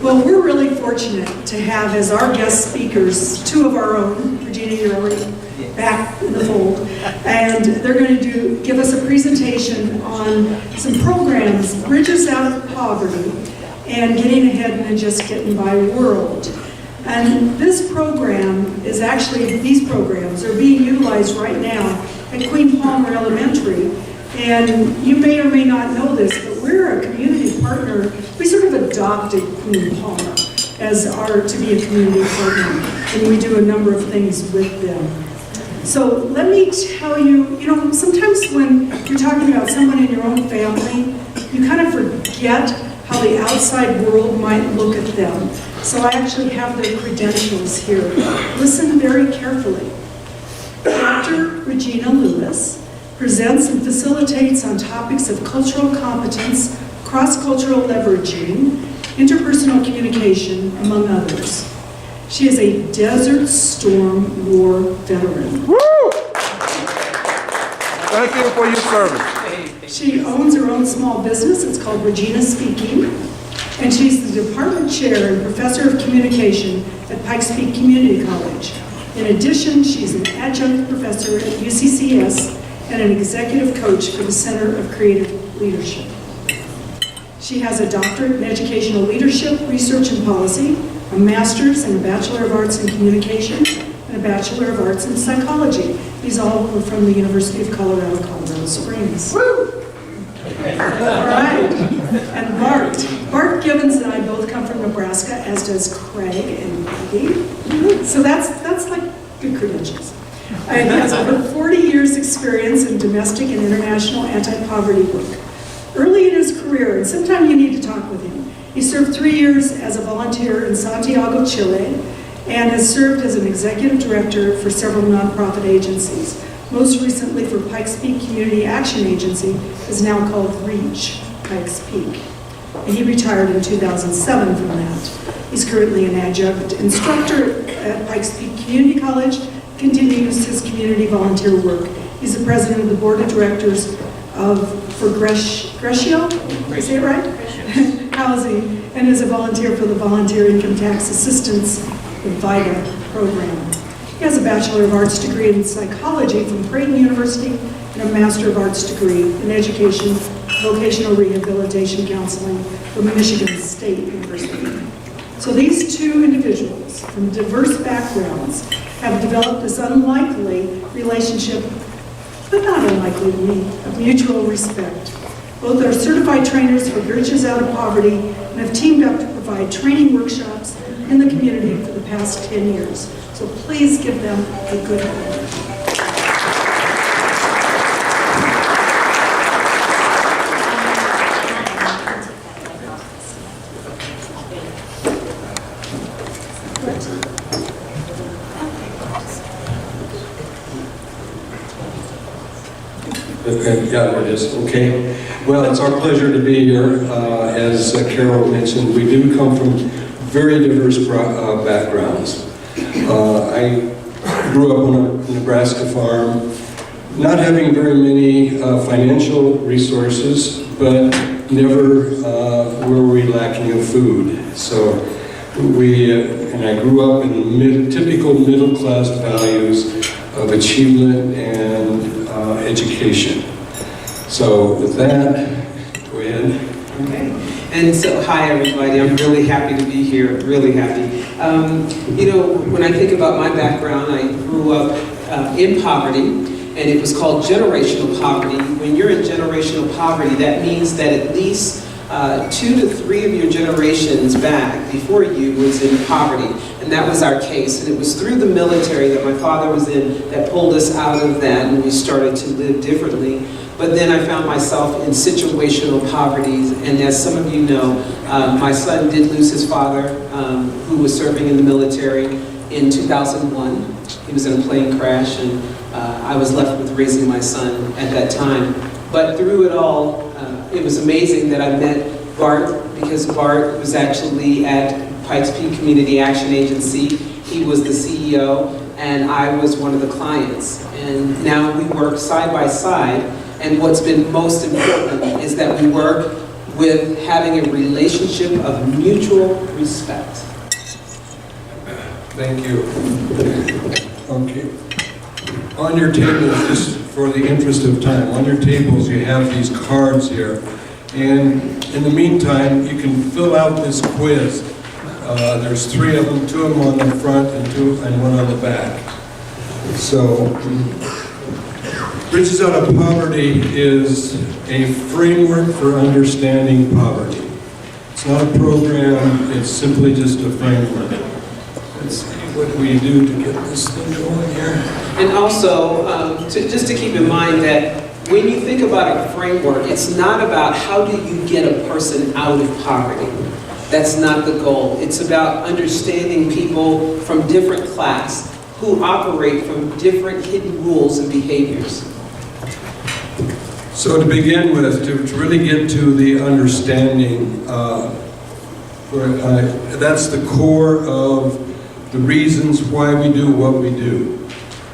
Well, we're really fortunate to have as our guest speakers two of our own. Regina, you're already back in the fold. And they're going to give us a presentation on some programs, Bridges Out of Poverty, and Getting Ahead in a Just Getting By World. And this program is actually, these programs are being utilized right now at Queen Palmer Elementary. And you may or may not know this, but we're a community partner. We sort of adopted Queen Palmer as to be a community partner, and we do a number of things with them. So let me tell you, sometimes when you're talking about someone in your own family, you kind of forget how the outside world might look at them. So I actually have their credentials here. Listen very carefully. Dr. Regina Lewis presents and facilitates on topics of cultural competence, cross-cultural leveraging, interpersonal communication, among others. She is a Desert Storm War veteran. Woo! Thank you for your service. She owns her own small business. It's called Regina Speaking. And she's the department chair and professor of communication at Pikes Peak Community College. In addition, she's an adjunct professor at UCCS and an executive coach for the Center of Creative Leadership. She has a doctorate in educational leadership, research, and policy, a master's and a Bachelor of Arts in Communication, and a Bachelor of Arts in Psychology. These all were from the University of Colorado, Colorado Springs. Woo! All right. And Bart Gibbons and I both come from Nebraska, as does Craig and Maggie. So that's like good credentials. He has over 40 years experience in domestic and international anti-poverty work. Early in his career, and sometime you need to talk with him, he served 3 years as a volunteer in Santiago, Chile, and has served as an executive director for several nonprofit agencies. Most recently for Pikes Peak Community Action Agency, is now called REACH Pikes Peak. And he retired in 2007 from that. He's currently an adjunct instructor at Pikes Peak Community College, continues his community volunteer work. He's the president of the board of directors for Grescio, did I say it right? Housing, and is a volunteer for the Volunteer Income Tax Assistance, the VITA program. He has a Bachelor of Arts degree in psychology from Creighton University and a Master of Arts degree in education, vocational rehabilitation counseling from Michigan State University. So these two individuals from diverse backgrounds have developed this unlikely relationship, but not unlikely to me, of mutual respect. Both are certified trainers for Bridges Out of Poverty and have teamed up to provide training workshops in the community for the past 10 years. So please give them a good hand. Yeah, it is. Okay. Well, it's our pleasure to be here. As Carol mentioned, we do come from very diverse backgrounds. I grew up on a Nebraska farm, not having very many financial resources, but never were we lacking of food. So and I grew up in typical middle-class values of achievement and education. So with that, go ahead. Okay. And so, hi everybody, I'm really happy to be here, really happy. When I think about my background, I grew up in poverty, and it was called generational poverty. When you're in generational poverty, that means that at least 2 to 3 of your generations back before you was in poverty. And that was our case. And it was through the military that my father was in that pulled us out of that, and we started to live differently. But then I found myself in situational poverty, and as some of you know, my son did lose his father, who was serving in the military in 2001. He was in a plane crash, and I was left with raising my son at that time. But through it all, it was amazing that I met Bart, because Bart was actually at Pikes Peak Community Action Agency. He was the CEO, and I was one of the clients. And now we work side by side. And what's been most important is that we work with having a relationship of mutual respect. Thank you. Okay. On your tables, just for the interest of time, on your tables you have these cards here. And in the meantime, you can fill out this quiz. There's 3 of them, 2 of them on the front and 1 on the back. So, Bridges Out of Poverty is a framework for understanding poverty. It's not a program, it's simply just a framework. Let's see what we do to get this thing going here. And also, just to keep in mind that when you think about a framework, it's not about how do you get a person out of poverty. That's not the goal. It's about understanding people from different class who operate from different hidden rules and behaviors. So to begin with, to really get to the understanding, that's the core of the reasons why we do what we do.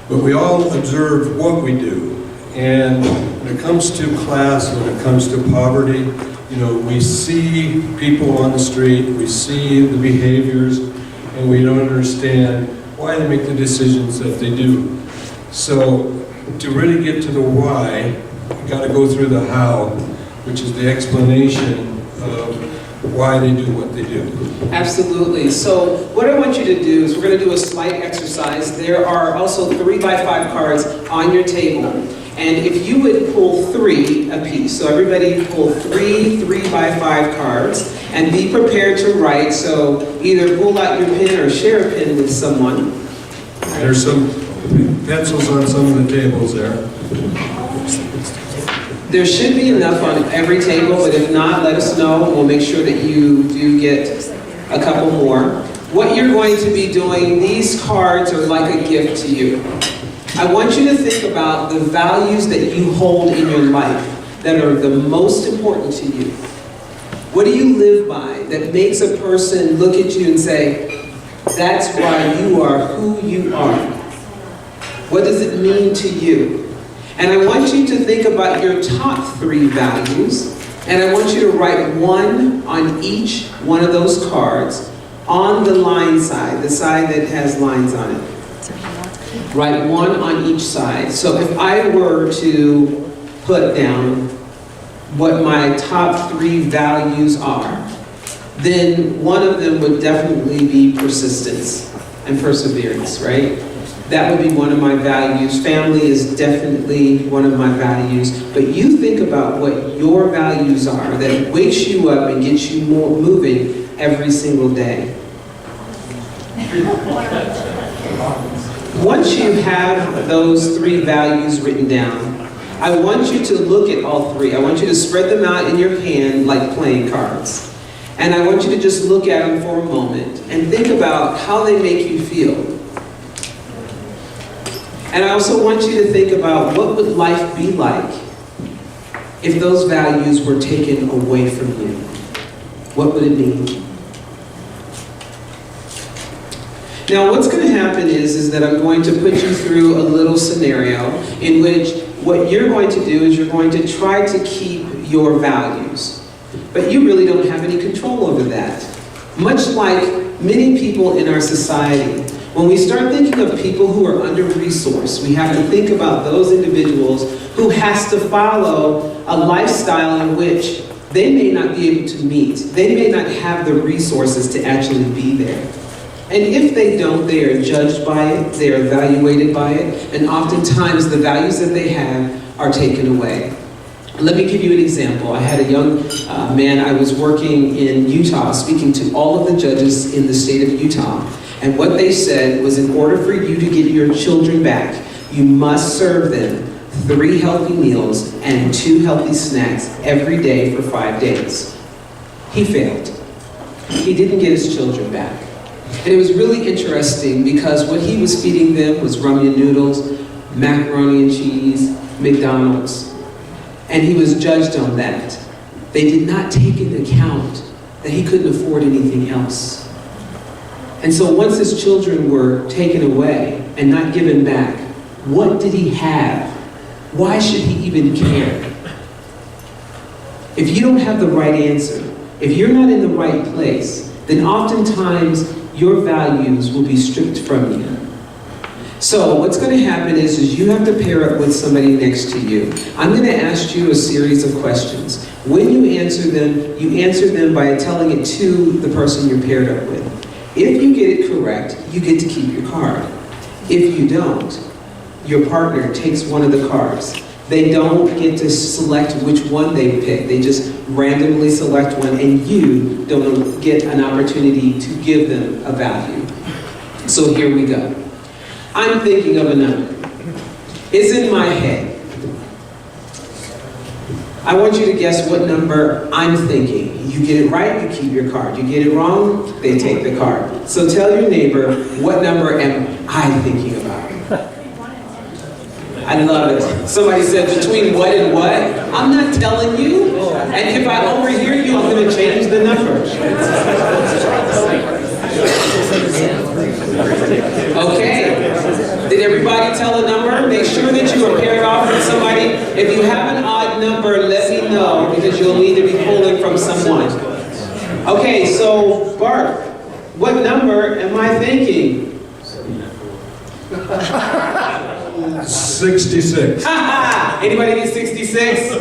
But we all observe what we do. And when it comes to class, when it comes to poverty, you know, we see people on the street, we see the behaviors, and we don't understand why they make the decisions that they do. So to really get to the why, you got to go through the how, which is the explanation of why they do what they do. Absolutely. So what I want you to do is we're going to do a slight exercise. There are also 3x5 cards on your table. And if you would pull 3 apiece, so everybody pull 3 3x5 cards, and be prepared to write. So either pull out your pen or share a pen with someone. There's some pencils on some of the tables there. There should be enough on every table, but if not, let us know. We'll make sure that you do get a couple more. What you're going to be doing, these cards are like a gift to you. I want you to think about the values that you hold in your life that are the most important to you. What do you live by that makes a person look at you and say, that's why you are who you are? What does it mean to you? And I want you to think about your top 3 values, and I want you to write 1 on each one of those cards on the line side, the side that has lines on it. Write 1 on each side. So if I were to put down what my top 3 values are, then one of them would definitely be persistence and perseverance, right? That would be one of my values. Family is definitely one of my values. But you think about what your values are that wakes you up and gets you moving every single day. Once you have those 3 values written down, I want you to look at all 3. I want you to spread them out in your hand like playing cards. And I want you to just look at them for a moment and think about how they make you feel. And I also want you to think about what would life be like if those values were taken away from you. What would it mean? Now what's going to happen is that I'm going to put you through a little scenario in which what you're going to do is you're going to try to keep your values. But you really don't have any control over that. Much like many people in our society, when we start thinking of people who are under-resourced, we have to think about those individuals who has to follow a lifestyle in which they may not be able to meet. They may not have the resources to actually be there. And if they don't, they are judged by it, they are evaluated by it, and oftentimes the values that they have are taken away. Let me give you an example. I had a young man, I was working in Utah, speaking to all of the judges in the state of Utah. And what they said was, in order for you to get your children back, you must serve them 3 healthy meals and 2 healthy snacks every day for 5 days. He failed. He didn't get his children back. And it was really interesting because what he was feeding them was ramen noodles, macaroni and cheese, McDonald's. And he was judged on that. They did not take into account that he couldn't afford anything else. And so once his children were taken away and not given back, what did he have? Why should he even care? If you don't have the right answer, if you're not in the right place, then oftentimes your values will be stripped from you. So what's going to happen is you have to pair up with somebody next to you. I'm going to ask you a series of questions. When you answer them by telling it to the person you're paired up with. If you get it correct, you get to keep your card. If you don't, your partner takes one of the cards. They don't get to select which one they pick. They just randomly select one, and you don't get an opportunity to give them a value. So here we go. I'm thinking of a number. It's in my head. I want you to guess what number I'm thinking. You get it right, you keep your card. You get it wrong, they take the card. So tell your neighbor, what number am I thinking about? I love it. Somebody said, between what and what? I'm not telling you. And if I overhear you, I'm going to change the number. Okay. Did everybody tell a number? Make sure that you are paired off with somebody. If you have an odd number, let me know, because you'll need to be pulling from someone. Okay, so Bart, what number am I thinking? 66. Anybody get 66?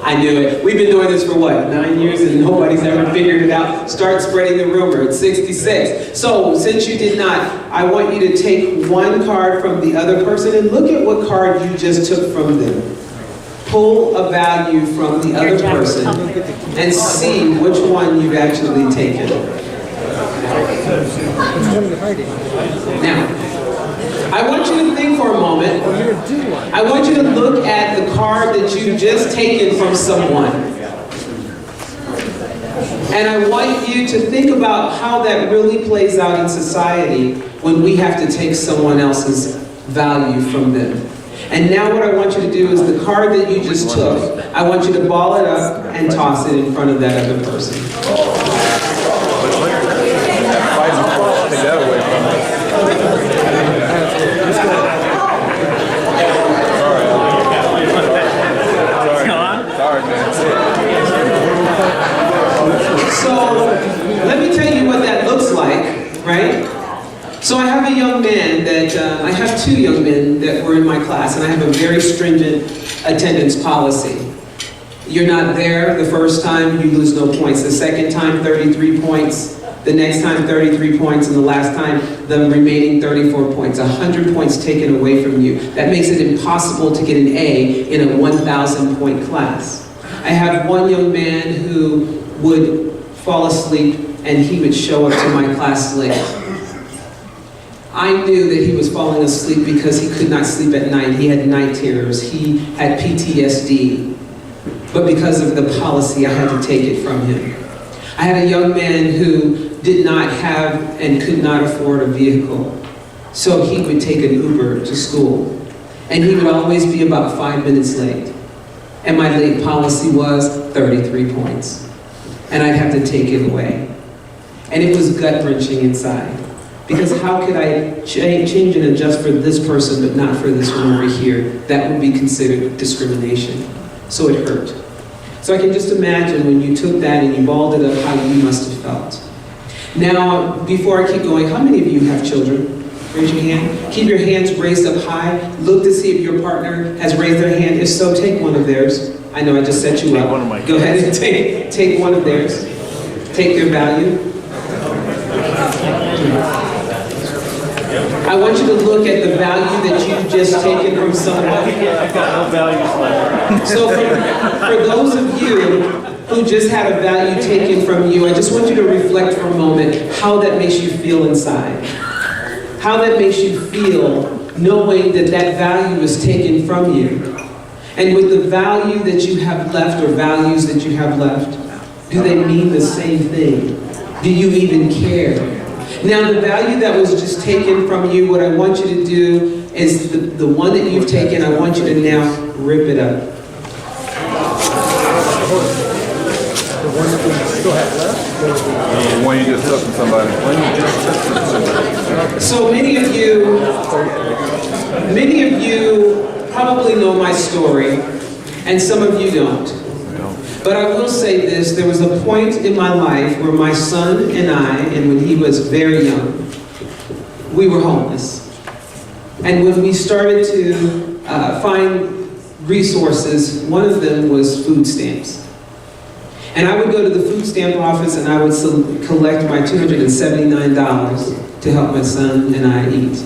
I knew it. We've been doing this for what, 9 years, and nobody's ever figured it out. Start spreading the rumor. It's 66. So since you did not, I want you to take one card from the other person and look at what card you just took from them. Pull a value from the other person and see which one you've actually taken. Now, I want you to think for a moment. I want you to look at the card that you've just taken from someone. And I want you to think about how that really plays out in society when we have to take someone else's value from them. And now what I want you to do is the card that you just took, I want you to ball it up and toss it in front of that other person. Take that away from us. Sorry, man. So, let me tell you what that looks like, right? So I have a young man that, I have two young men that were in my class, and I have a very stringent attendance policy. You're not there the first time, you lose no points. The second time, 33 points. The next time, 33 points, and the last time, the remaining 34 points. 100 points taken away from you. That makes it impossible to get an A in a 1,000-point class. I have one young man who would fall asleep, and he would show up to my class late. I knew that he was falling asleep because he could not sleep at night. He had night terrors. He had PTSD. But because of the policy, I had to take it from him. I had a young man who did not have and could not afford a vehicle. So he would take an Uber to school. And he would always be about 5 minutes late. And my late policy was 33 points. And I'd have to take it away. And it was gut-wrenching inside. Because how could I change and adjust for this person but not for this one over here? That would be considered discrimination. So it hurt. So I can just imagine when you took that and you balled it up, how you must have felt. Now, before I keep going, how many of you have children? Raise your hand. Keep your hands raised up high. Look to see if your partner has raised their hand. If so, take one of theirs. I know I just set you up. Go ahead and take one of theirs. Take their value. I want you to look at the value that you've just taken from someone. I've got no values left. So for those of you who just had a value taken from you, I just want you to reflect for a moment how that makes you feel inside. How that makes you feel knowing that that value was taken from you. And with the value that you have left, or values that you have left, do they mean the same thing? Do you even care? Now, the value that was just taken from you, what I want you to do is the one that you've taken, I want you to now rip it up. The one you just took from somebody. So many of you probably know my story, and some of you don't. But I will say this, there was a point in my life where my son and I, and when he was very young, we were homeless. And when we started to find resources, one of them was food stamps. And I would go to the food stamp office and I would collect my $279 to help my son and I eat.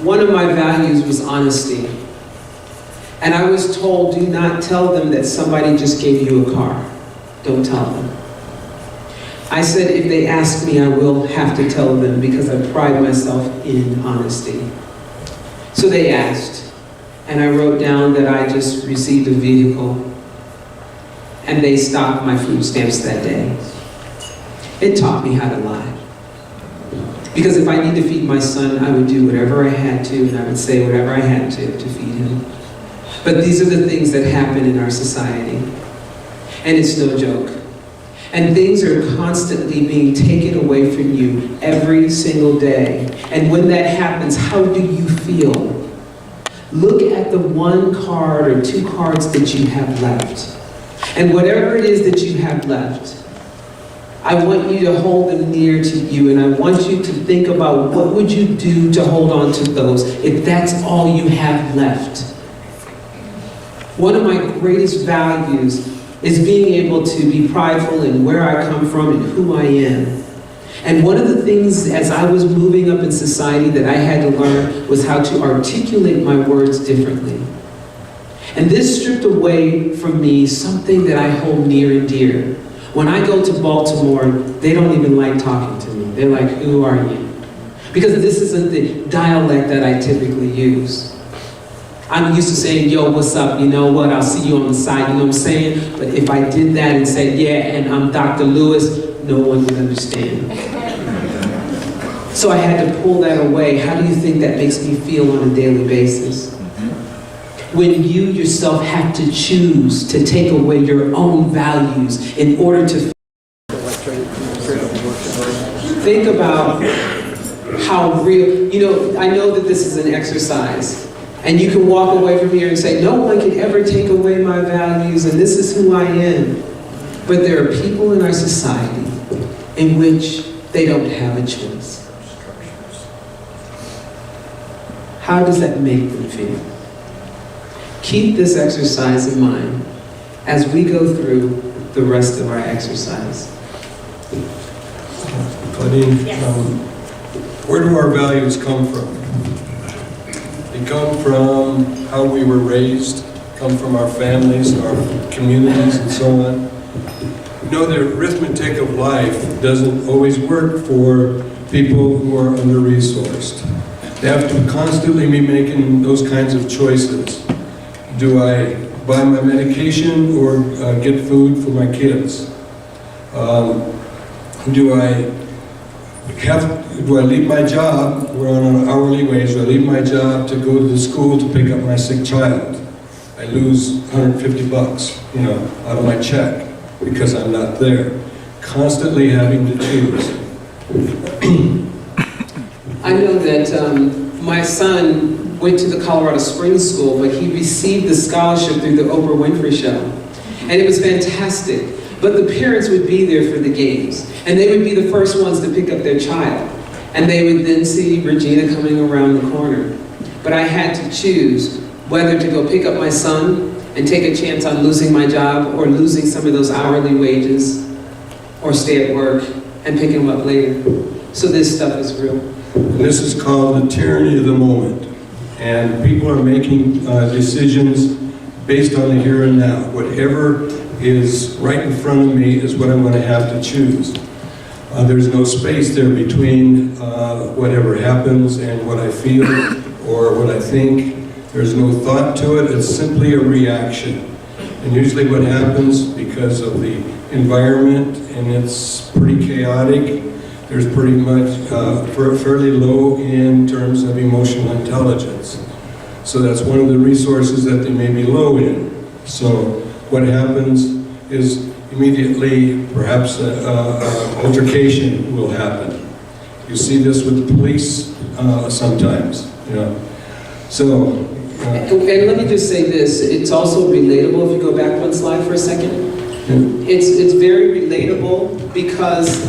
One of my values was honesty. And I was told, do not tell them that somebody just gave you a car. Don't tell them. I said, if they ask me, I will have to tell them because I pride myself in honesty. So they asked, and I wrote down that I just received a vehicle, and they stopped my food stamps that day. It taught me how to lie. Because if I need to feed my son, I would do whatever I had to, and I would say whatever I had to feed him. But these are the things that happen in our society. And it's no joke. And things are constantly being taken away from you every single day. And when that happens, how do you feel? Look at the one card or two cards that you have left. And whatever it is that you have left, I want you to hold them near to you, and I want you to think about what would you do to hold on to those if that's all you have left. One of my greatest values is being able to be prideful in where I come from and who I am. And one of the things as I was moving up in society that I had to learn was how to articulate my words differently. And this stripped away from me something that I hold near and dear. When I go to Baltimore, they don't even like talking to me. They're like, who are you? Because this isn't the dialect that I typically use. I'm used to saying, yo, what's up? You know what? I'll see you on the side, you know what I'm saying? But if I did that and said, yeah, and I'm Dr. Lewis, no one would understand. So I had to pull that away. How do you think that makes me feel on a daily basis? When you yourself have to choose to take away your own values in order to think about how real, you know, I know that this is an exercise. And you can walk away from here and say, no one can ever take away my values, and this is who I am. But there are people in our society in which they don't have a choice. How does that make them feel? Keep this exercise in mind as we go through the rest of our exercise. Claudine, where do our values come from? They come from how we were raised, come from our families, our communities, and so on. You know, the arithmetic of life doesn't always work for people who are under-resourced. They have to constantly be making those kinds of choices. Do I buy my medication or get food for my kids? Do I leave my job, we're on an hourly wage, do I leave my job to go to the school to pick up my sick child? I lose $150, you know, out of my check because I'm not there. Constantly having to choose. I know that my son went to the Colorado Springs School, but he received the scholarship through the Oprah Winfrey Show. And it was fantastic. But the parents would be there for the games, and they would be the first ones to pick up their child. And they would then see Regina coming around the corner. But I had to choose whether to go pick up my son and take a chance on losing my job or losing some of those hourly wages, or stay at work and pick him up later. So this stuff is real. This is called the tyranny of the moment. And people are making decisions based on the here and now. Whatever is right in front of me is what I'm going to have to choose. There's no space there between whatever happens and what I feel or what I think. There's no thought to it. It's simply a reaction. And usually what happens, because of the environment and it's pretty chaotic, there's pretty much fairly low in terms of emotional intelligence. So that's one of the resources that they may be low in. So what happens is immediately perhaps an altercation will happen. You see this with the police sometimes, you know. So And let me just say this, it's also relatable, if you go back one slide for a second. It's very relatable because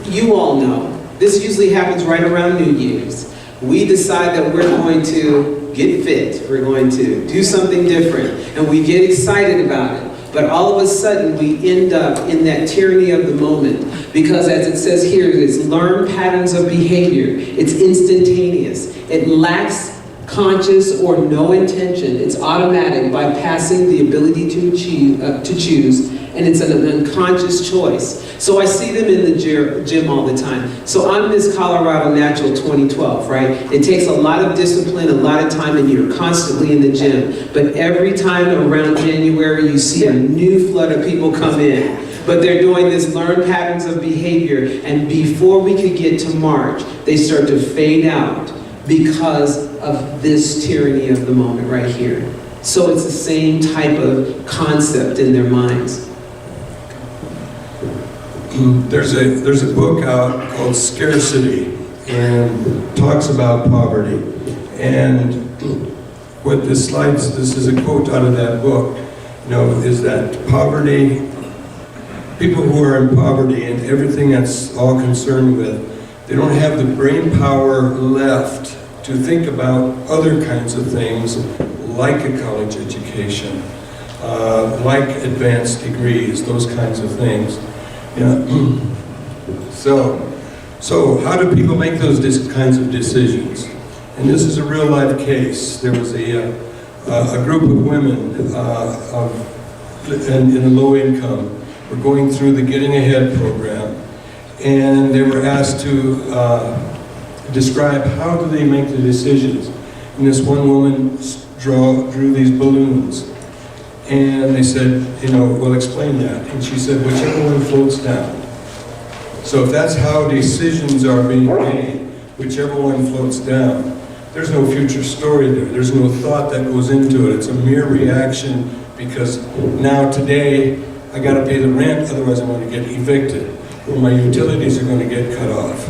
you all know, this usually happens right around New Year's. We decide that we're going to get fit, we're going to do something different, and we get excited about it. But all of a sudden, we end up in that tyranny of the moment. Because as it says here, it's learn patterns of behavior. It's instantaneous. It lacks conscious or no intention. It's automatic, bypassing the ability to choose, and it's an unconscious choice. So I see them in the gym all the time. So I'm Miss Colorado Natural 2012, right? It takes a lot of discipline, a lot of time, and you're constantly in the gym. But every time around January, you see a new flood of people come in. But they're doing this learned patterns of behavior, and before we could get to March, they start to fade out because of this tyranny of the moment right here. So it's the same type of concept in their minds. There's a book out called Scarcity, and talks about poverty. And what this slides, this is a quote out of that book, is that poverty, people who are in poverty and everything that's all concerned with, they don't have the brain power left to think about other kinds of things like a college education, like advanced degrees, those kinds of things. So how do people make those kinds of decisions? And this is a real life case. There was a group of women in a low income were going through the Getting Ahead program, and they were asked to describe how do they make the decisions. And this one woman drew these balloons. And they said, well, explain that. And she said, whichever one floats down. So if that's how decisions are being made, whichever one floats down, there's no future story there. There's no thought that goes into it. It's a mere reaction because now today, I got to pay the rent, otherwise I'm going to get evicted. Or my utilities are going to get cut off.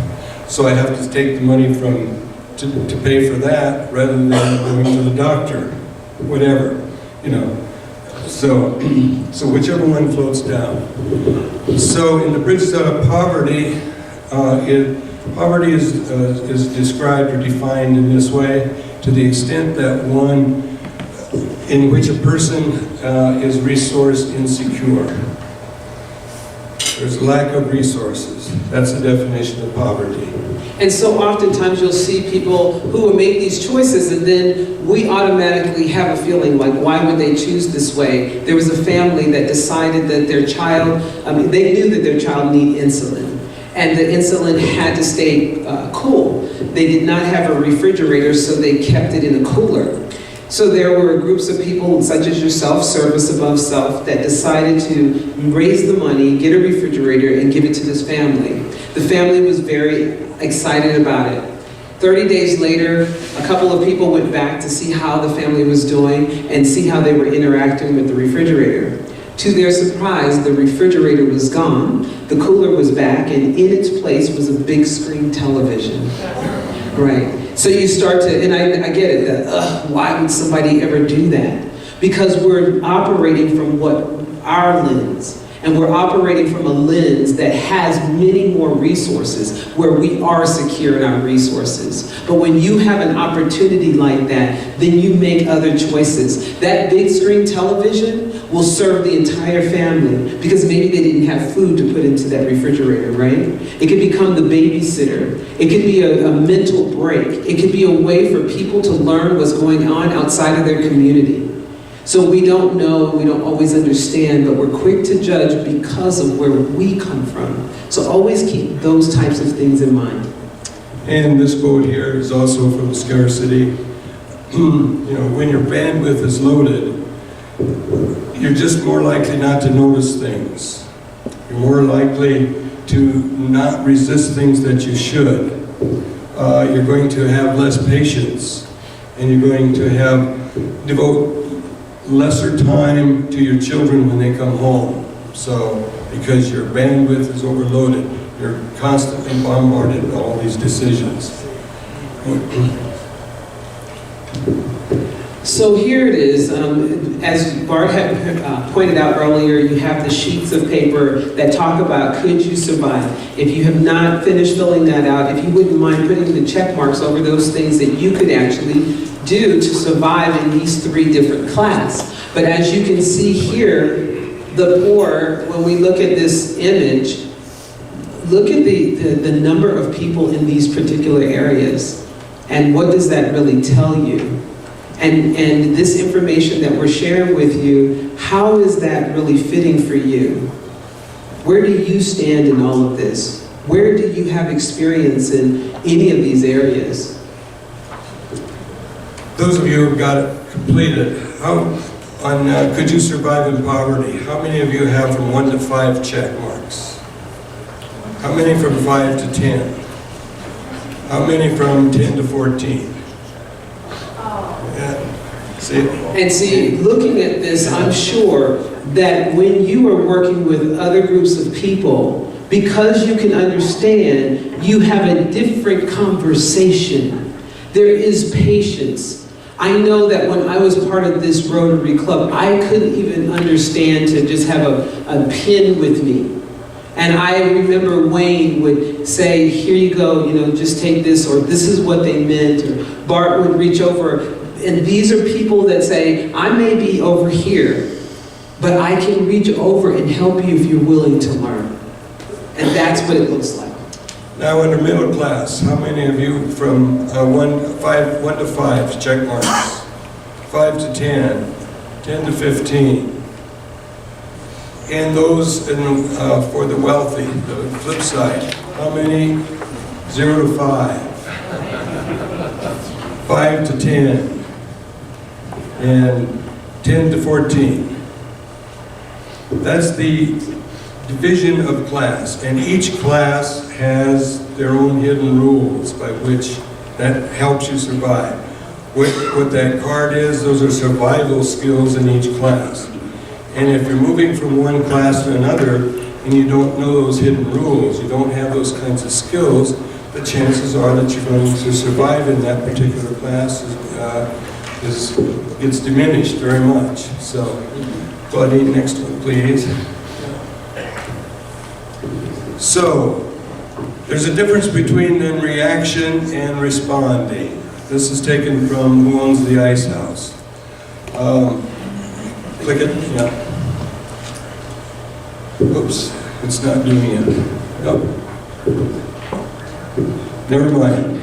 So I have to take the money to pay for that rather than going to the doctor, whatever, So whichever one floats down. So in the Bridges Out of Poverty, poverty is described or defined in this way to the extent that one in which a person is resource insecure. There's a lack of resources. That's the definition of poverty. And so oftentimes you'll see people who will make these choices, and then we automatically have a feeling like, why would they choose this way? There was a family that decided that their child, they knew that their child needed insulin, and the insulin had to stay cool. They did not have a refrigerator, so they kept it in a cooler. So there were groups of people, such as yourself, Service Above Self, that decided to raise the money, get a refrigerator, and give it to this family. The family was very excited about it. 30 days later, a couple of people went back to see how the family was doing and see how they were interacting with the refrigerator. To their surprise, the refrigerator was gone, the cooler was back, and in its place was a big screen television. Right. So you start to, and I get it, that, why would somebody ever do that? Because we're operating from our lens. And we're operating from a lens that has many more resources, where we are secure in our resources. But when you have an opportunity like that, then you make other choices. That big screen television will serve the entire family because maybe they didn't have food to put into that refrigerator, right? It could become the babysitter. It could be a mental break. It could be a way for people to learn what's going on outside of their community. So we don't know, we don't always understand, but we're quick to judge because of where we come from. So always keep those types of things in mind. And this quote here is also from Scarcity. When your bandwidth is loaded, you're just more likely not to notice things. You're more likely to not resist things that you should. You're going to have less patience, and you're going to devote lesser time to your children when they come home. So, because your bandwidth is overloaded, you're constantly bombarded with all these decisions. So here it is. As Bart had pointed out earlier, you have the sheets of paper that talk about could you survive. If you have not finished filling that out, if you wouldn't mind putting the check marks over those things that you could actually do to survive in these 3 different classes. But as you can see here, the poor, when we look at this image, look at the number of people in these particular areas. And what does that really tell you? And this information that we're sharing with you, how is that really fitting for you? Where do you stand in all of this? Where do you have experience in any of these areas? Those of you who got it completed, could you survive in poverty? How many of you have from 1 to 5 check marks? How many from 5 to 10? How many from 10 to 14? See? And see, looking at this, I'm sure that when you are working with other groups of people, because you can understand, you have a different conversation. There is patience. I know that when I was part of this Rotary Club, I couldn't even understand to just have a pen with me. And I remember Wayne would say, here you go, just take this, or this is what they meant, or Bart would reach over. And these are people that say, I may be over here, but I can reach over and help you if you're willing to learn. And that's what it looks like. Now under middle class, how many of you from 1 to 5 check marks? 5 to 10, 10 to 15. And those for the wealthy, the flip side, how many? 0 to 5, 5 to 10, and 10 to 14. That's the division of class, and each class has their own hidden rules by which that helps you survive. What that card is, those are survival skills in each class. And if you're moving from one class to another and you don't know those hidden rules, you don't have those kinds of skills, the chances are that you're going to survive in that particular class gets diminished very much. So, Claudine, next one, please. So, there's a difference between then reaction and responding. This is taken from Who Owns the Ice House. Click it, yeah. Oops, it's not doing it. Nope. Never mind.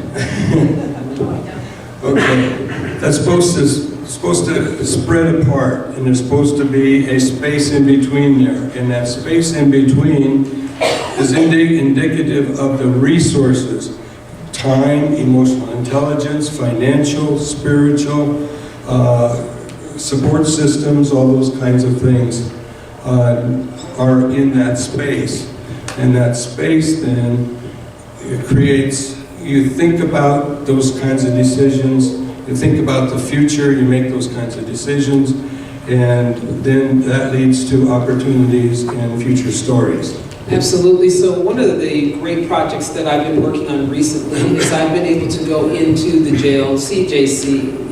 Okay, that's supposed to spread apart, and there's supposed to be a space in between there, and that space in between is indicative of the resources: time, emotional intelligence, financial, spiritual, support systems, all those kinds of things are in that space. And that space then creates, you think about those kinds of decisions, you think about the future, you make those kinds of decisions, and then that leads to opportunities and future stories. Absolutely. So one of the great projects that I've been working on recently is I've been able to go into the jail, CJC,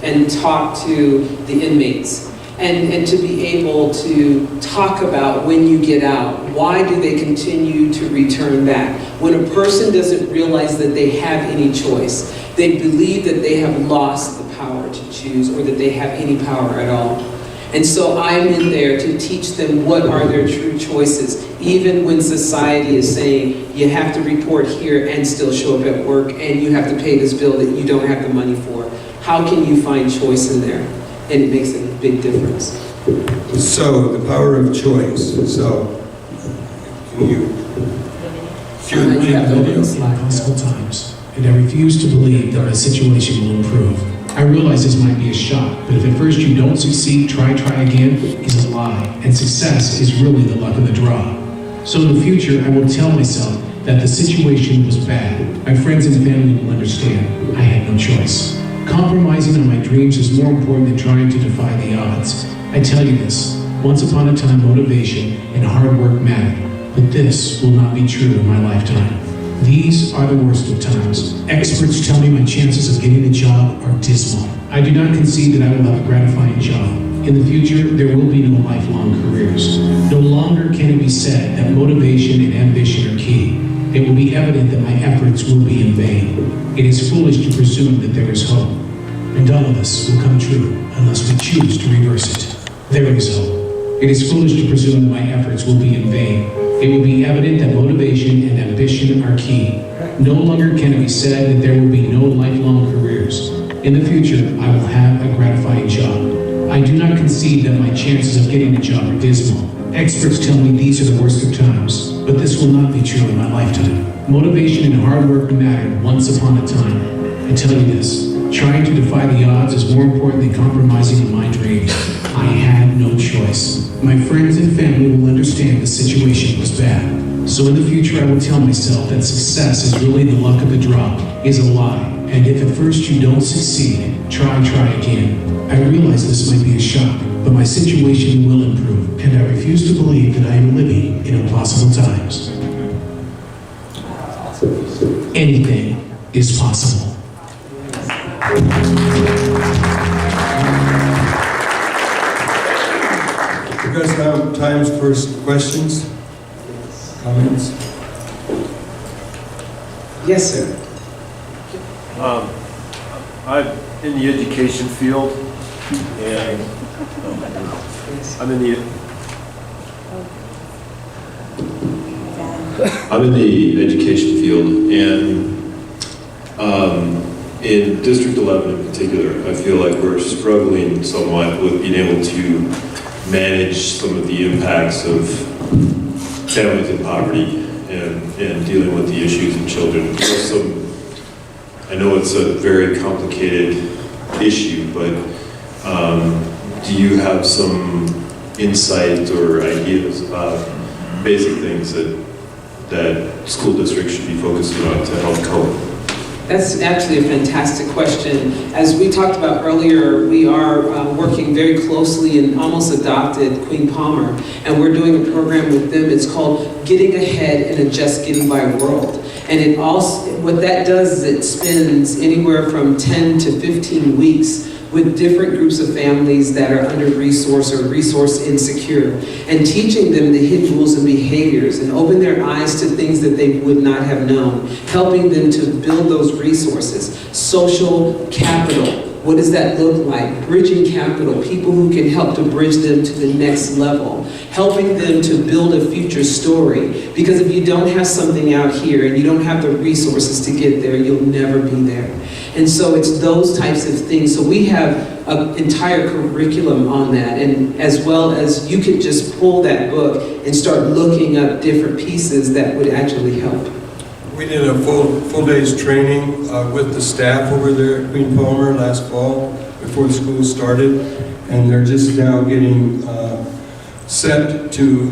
and talk to the inmates. And to be able to talk about when you get out, why do they continue to return back? When a person doesn't realize that they have any choice, they believe that they have lost the power to choose or that they have any power at all. And so I'm in there to teach them what are their true choices, even when society is saying you have to report here and still show up at work and you have to pay this bill that you don't have the money for. How can you find choice in there? And it makes a big difference. So, the power of choice. So, can you cue the video? Multiple times, and I refuse to believe that my situation will improve. I realize this might be a shock, but if at first you don't succeed, try again is a lie, and success is really the luck of the draw. So in the future, I will tell myself that the situation was bad. My friends and family will understand. I had no choice. Compromising on my dreams is more important than trying to defy the odds. I tell you this, once upon a time motivation and hard work mattered, but this will not be true in my lifetime. These are the worst of times. Experts tell me my chances of getting a job are dismal. I do not concede that I will have a gratifying job. In the future, there will be no lifelong careers. No longer can it be said that motivation and ambition are key. It will be evident that my efforts will be in vain. It is foolish to presume that there is hope. And all of this will come true unless we choose to reverse it. There is hope. It is foolish to presume that my efforts will be in vain. It will be evident that motivation and ambition are key. No longer can it be said that there will be no lifelong careers. In the future, I will have a gratifying job. I do not concede that my chances of getting a job are dismal. Experts tell me these are the worst of times, but this will not be true in my lifetime. Motivation and hard work mattered once upon a time. I tell you this, trying to defy the odds is more important than compromising on my dreams. I had no choice. My friends and family will understand the situation was bad. So in the future, I will tell myself that success is really the luck of the draw, is a lie. And if at first you don't succeed, try again. I realize this might be a shock, but my situation will improve, and I refuse to believe that I am living in impossible times. Anything is possible. You guys have time for questions, comments? Yes, sir. I'm in the education field, and I'm in the education field, and in District 11 in particular, I feel like we're struggling somewhat with being able to manage some of the impacts of families in poverty and dealing with the issues of children. I know it's a very complicated issue, but do you have some insight or ideas about basic things that school districts should be focusing on to help cope? That's actually a fantastic question. As we talked about earlier, we are working very closely and almost adopted Queen Palmer, and we're doing a program with them. It's called Getting Ahead in a Just Getting By World. And it also, what that does is it spends anywhere from 10 to 15 weeks with different groups of families that are under-resourced or resource insecure, and teaching them the hidden rules and behaviors and open their eyes to things that they would not have known, helping them to build those resources. Social capital, what does that look like? Bridging capital, people who can help to bridge them to the next level, helping them to build a future story. Because if you don't have something out here and you don't have the resources to get there, you'll never be there. And so it's those types of things. So we have an entire curriculum on that, and as well as you could just pull that book and start looking up different pieces that would actually help. We did a full day's training with the staff over there at Queen Palmer last fall before the school started, and they're just now getting set to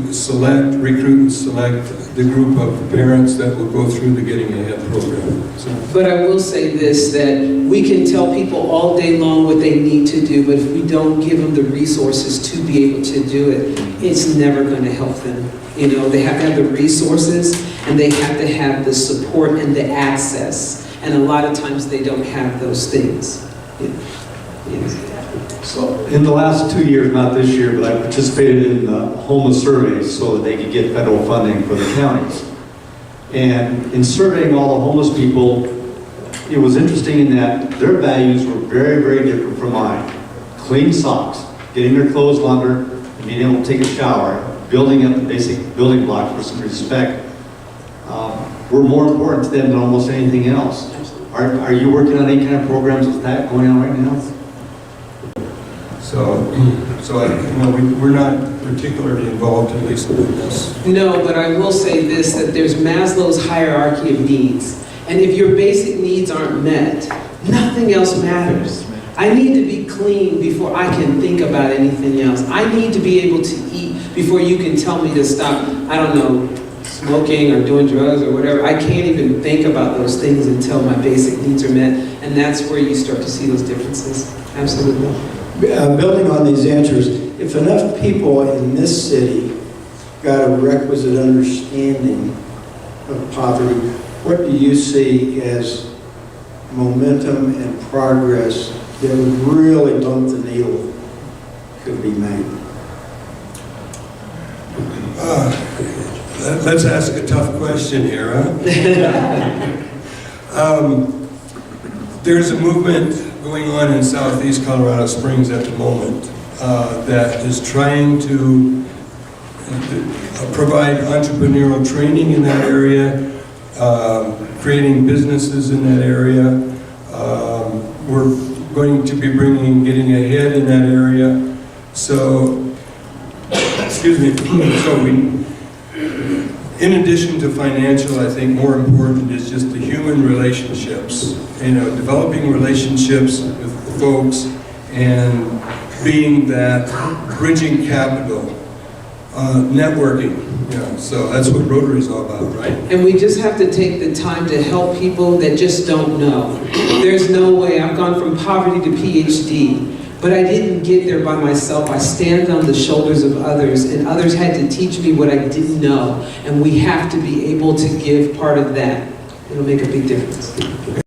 recruit and select the group of parents that will go through the Getting Ahead program. So. But I will say this, that we can tell people all day long what they need to do, but if we don't give them the resources to be able to do it, it's never going to help them. You know, they have to have the resources, and they have to have the support and the access. And a lot of times they don't have those things. Yes. So in the last 2 years, not this year, but I participated in the homeless surveys so that they could get federal funding for the counties. And in surveying all the homeless people, it was interesting in that their values were very, very different from mine. Clean socks, getting their clothes laundered, and being able to take a shower, building up the basic building blocks for some respect, were more important to them than almost anything else. Are you working on any kind of programs with that going on right now? So we're not particularly involved, at least in this. No, but I will say this, that there's Maslow's hierarchy of needs. And if your basic needs aren't met, nothing else matters. I need to be clean before I can think about anything else. I need to be able to eat before you can tell me to stop, I don't know, smoking or doing drugs or whatever. I can't even think about those things until my basic needs are met. And that's where you start to see those differences. Absolutely. Building on these answers, if enough people in this city got a requisite understanding of poverty, what do you see as momentum and progress that would really bump the needle could be made? Let's ask a tough question here, huh? There's a movement going on in southeast Colorado Springs at the moment that is trying to provide entrepreneurial training in that area, creating businesses in that area. We're going to be getting ahead in that area. So, excuse me, so in addition to financial, I think more important is just the human relationships, developing relationships with folks and being that bridging capital, networking. So that's what Rotary is all about, right? And we just have to take the time to help people that just don't know. There's no way. I've gone from poverty to PhD. But I didn't get there by myself. I stand on the shoulders of others, and others had to teach me what I didn't know. And we have to be able to give part of that. It'll make a big difference.